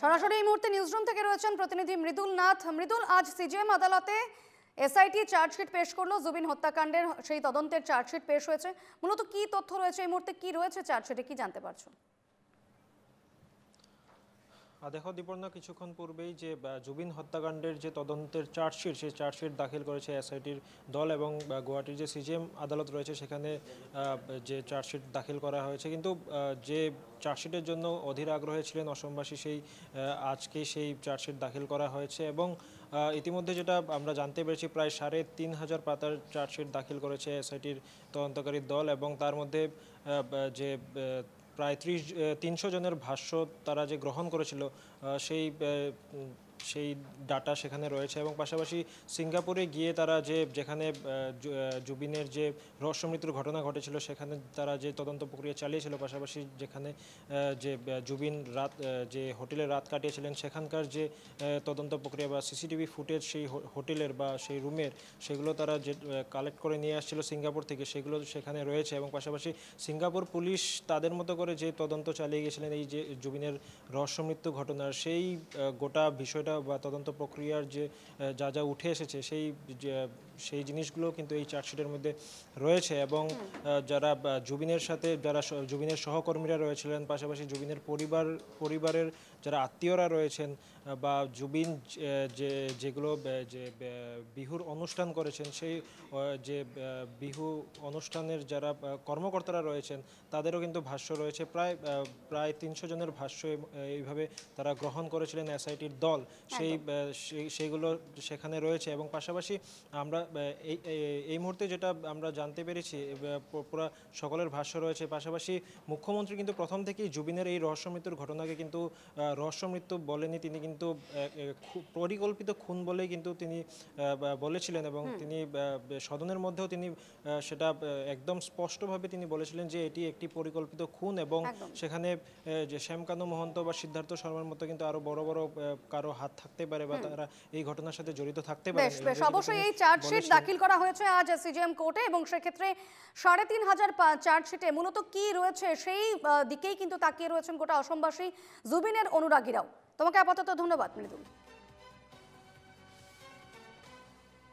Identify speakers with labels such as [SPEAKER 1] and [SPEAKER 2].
[SPEAKER 1] সরাসরি এই মুহূর্তে নিউজরুম থেকে রয়েছেন প্রতিনিধি মৃদুল নাথ। মৃদুল, আজ সিজিএম আদালতে এসআইটি চার্জশিট পেশ করলো। জুবিন হত্যাকাণ্ডের সেই তদন্তের চার্জশিট পেশ হয়েছে। মূলত কি তথ্য রয়েছে এই মুহূর্তে, কি রয়েছে চার্জশিটে, কি জানতে পারছো?
[SPEAKER 2] দেখো দীপর্ণা, কিছুক্ষণ পূর্বেই যে জুবিন হত্যাকাণ্ডের যে তদন্তের চার্জশিট, সেই চার্জশিট দাখিল করেছে এসআইটির দল এবং গুয়াহাটির যে সিজিএম আদালত রয়েছে সেখানে যে চার্জশিট দাখিল করা হয়েছে। কিন্তু যে চার্জশিটের জন্য অধীর আগ্রহে ছিলেন অসমবাসী, সেই আজকে সেই চার্জশিট দাখিল করা হয়েছে এবং ইতিমধ্যে যেটা আমরা জানতে পেরেছি, প্রায় ৩,৫০০ পাতার চার্জশিট দাখিল করেছে এসআইটির তদন্তকারী দল এবং তার মধ্যে যে প্রায় ৩০০ জনের ভাষ্য তারা যে গ্রহণ করেছিল সেই ডাটা সেখানে রয়েছে এবং পাশাপাশি সিঙ্গাপুরে গিয়ে তারা যেখানে জুবিনের যে রহস্য মৃত্যুর ঘটনা ঘটেছিল সেখানে তারা যে তদন্ত প্রক্রিয়া চালিয়েছিল, পাশাপাশি যেখানে যে জুবিন যে হোটেলে রাত কাটিয়েছিলেন সেখানকার যে তদন্ত প্রক্রিয়া বা সিসিটিভি ফুটেজ সেই হোটেলের বা সেই রুমের, সেগুলো তারা যে কালেক্ট করে নিয়ে আসছিল সিঙ্গাপুর থেকে, সেগুলো সেখানে রয়েছে এবং পাশাপাশি সিঙ্গাপুর পুলিশ তাদের মতো করে যে তদন্ত চালিয়ে গেছিলেন এই যে জুবিনের রহস্য মৃত্যু ঘটনার, সেই গোটা বিষয়টা বা তদন্ত প্রক্রিয়ার যে যা যা উঠে এসেছে সেই জিনিসগুলো কিন্তু এই চার্জশিটের মধ্যে রয়েছে এবং যারা জুবিনের সাথে যারা জুবিনের সহকর্মীরা রয়েছিলেন, পাশাপাশি জুবিনের পরিবারের যারা আত্মীয়রা রয়েছেন বা জুবিন যেগুলো যে বিহুর অনুষ্ঠান করেছেন, সেই যে বিহু অনুষ্ঠানের যারা কর্মকর্তারা রয়েছেন তাদেরও কিন্তু ভাষ্য রয়েছে। প্রায় ৩০০ জনের ভাষ্য এইভাবে তারা গ্রহণ করেছিলেন এসআইটির দল, সেইগুলো সেখানে রয়েছে এবং পাশাপাশি আমরা এই মুহূর্তে যেটা আমরা জানতে পেরেছি পুরো সকলের ভাষ্য রয়েছে। পাশাপাশি মুখ্যমন্ত্রী কিন্তু প্রথম থেকেই জুবিনের এই রহস্য মৃত্যুর ঘটনাকে কিন্তু রহস্য মৃত্যু বলেনি, তিনি কিন্তু পরিকল্পিত খুন বলেই কিন্তু তিনি বলেছিলেন এবং তিনি সদনের মধ্যেও তিনি সেটা একদম স্পষ্টভাবে তিনি বলেছিলেন যে এটি একটি পরিকল্পিত খুন এবং সেখানে যে শ্যামকানু মহন্ত বা সিদ্ধার্থ শর্মার মতো কিন্তু আরো বড় বড় কারো হাত থাকতে পারে বা তারা এই ঘটনার সাথে জড়িত থাকতে পারে।
[SPEAKER 1] বেশ, অবশ্যই এই চার্জশিট দাখিল করা হয়েছে আজ সিজিএম কোর্টে এবং সেক্ষেত্রে ৩,৫০০ চার্জশিটে মূলত কি রয়েছে সেই দিকেই কিন্তু তাকিয়ে রয়েছেন গোটা অসমবাসী, জুবিনের অনুরাগীরাও। তোমাকে আপাতত ধন্যবাদ মৃদুল।